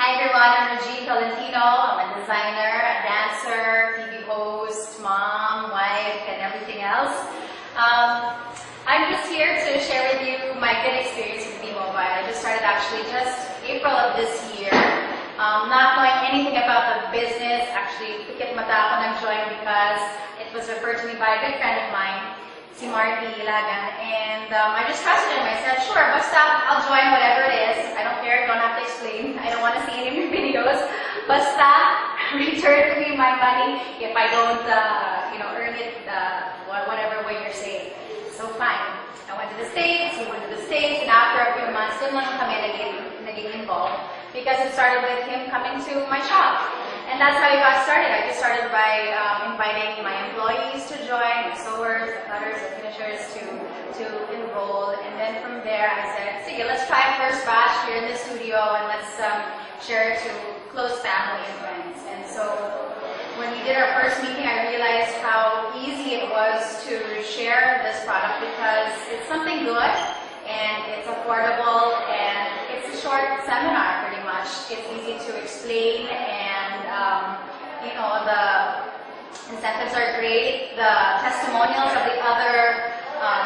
Hi everyone, I'm Regine Tolentino. I'm a designer, a dancer, TV host, mom, wife, and everything else. I'm just here to share with you my good experience with B-Mobile. I just started actually just April of this year. Not knowing anything about the business, actually, pikit mata ako nag-join because it was referred to me by a good friend of mine, si Marty Ilagan, and I just trusted him. I said, sure, basta I'll join whatever it is. I don't care, don't have to explain. I don't want to see any of your videos. Basta return to me my money if I don't, earn it whatever way you're saying. So fine. I went to the States, he went to the States, and after a few months, dun lang kami naging involved because it started with him coming to my shop. And that's how it got started. I just started by inviting my employees to join, my sewers, the cutters, the finishers to enroll. And then from there, I said, sige, let's try a first batch here in the studio and let's share it to close family and friends. And so when we did our first meeting, I realized how easy it was to share this product because it's something good and it's affordable and it's a short seminar pretty much. It's easy to explain and the incentives are great. The testimonials of the other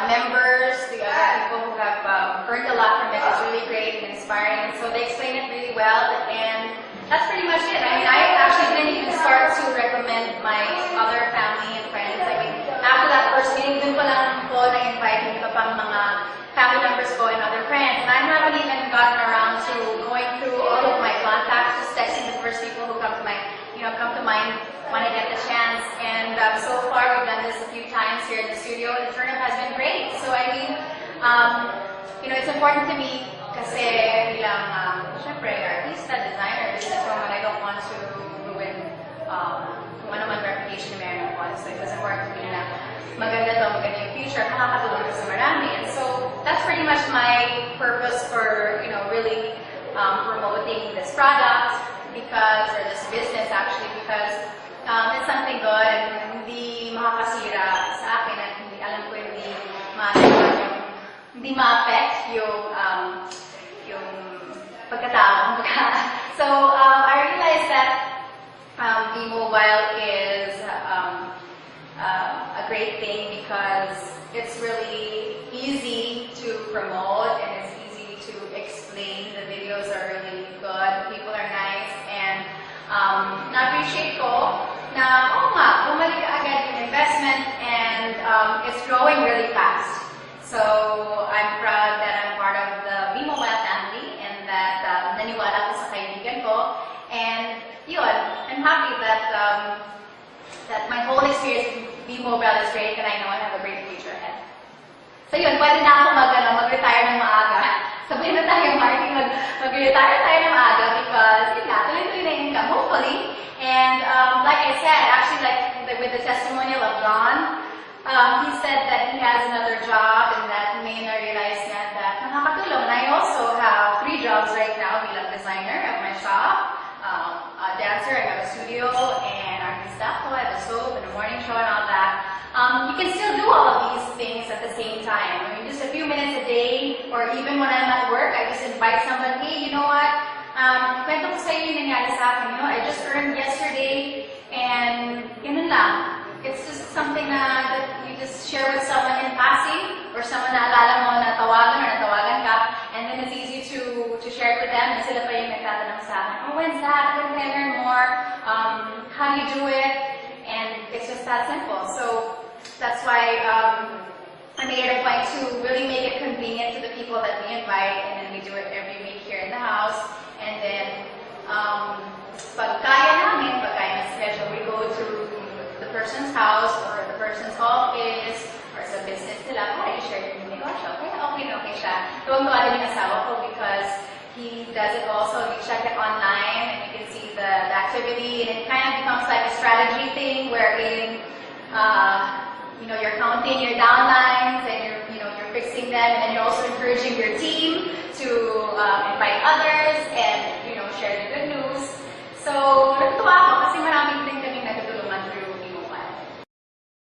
members, the other people who have earned a lot from it is really great and inspiring. And so they explain it really well, and that's pretty much it. I mean, I actually didn't even start to recommend my other family and friends. I mean, after that first meeting, dun pa lang po na-invite yung iba pang mga family members ko and other friends. And I haven't even gotten around to going through all of my contacts, just texting the first people who come to mind when I get the chance. And so far, we've done this a few times here in the studio, and the turnout has been great. So I mean, it's important to me kasi bilang, syempre, artista, designer, businesswoman, I don't want to ruin kung ano man reputation na meron ako. So it was important to me na maganda yung future, makakatulong ko sa marami. And so that's pretty much my purpose for, really promoting this product or this business actually, because it's something good and hindi makakasira sa akin at alam ko hindi ma-affect yung pagkatao. So I realized that B-Mobile is a great thing because it's really easy to promote and it's easy to explain. The videos are really good, people are nice, and na-appreciate ko na, bumalik agad yung investment and it's growing really fast. So I'm proud that I'm part of the B-Mobile family and that naniwala ko sa kaibigan ko. And yun, I'm happy that my whole experience with B-Mobile is great and I know I have a great future ahead. So yun, pwede na ako mag-retire ng maaga. Sabihin na tayo, Marty, mag-retire tayo ng maaga because tuloy-tuloy na income, hopefully. And like I said, actually with the testimonial of John, he said that he has another job and that may na-realize niya that nakakatulong. And I also have 3 jobs right now bilang designer at my shop, a dancer, I have a studio, and artista ko, I have a soap and a morning show and all that. You can still do all of these things at the same time. I mean, just a few minutes a day, or even when I'm at work, I just invite someone, hey, you know what? Kwento ko sa'yo yung nangyari sa akin. I just earned yesterday, and ganun lang. It's just something that you just share with someone in passing, or someone na alala mo na tawagan or natawagan ka, and then it's easy to share it with them, and sila pa yung nagtatanong sa akin, oh, when's that? When can I learn more? How do you do it? And it's just that simple. So that's why I made it a point to really make it convenient to the people that we invite, and then we do it every week here in the house. And then, pag kaya na schedule, we go to the person's house or the person's office or sa business nila para i-share yung negosyo. Kaya okay siya. Tuwang-tuwa din yung asawa ko because he does it also. We check it online and you can see the activity, and it kind of becomes like a strategy thing wherein you're counting your downlines and you're fixing them, and then you're also encouraging your team to invite others and share the good news. So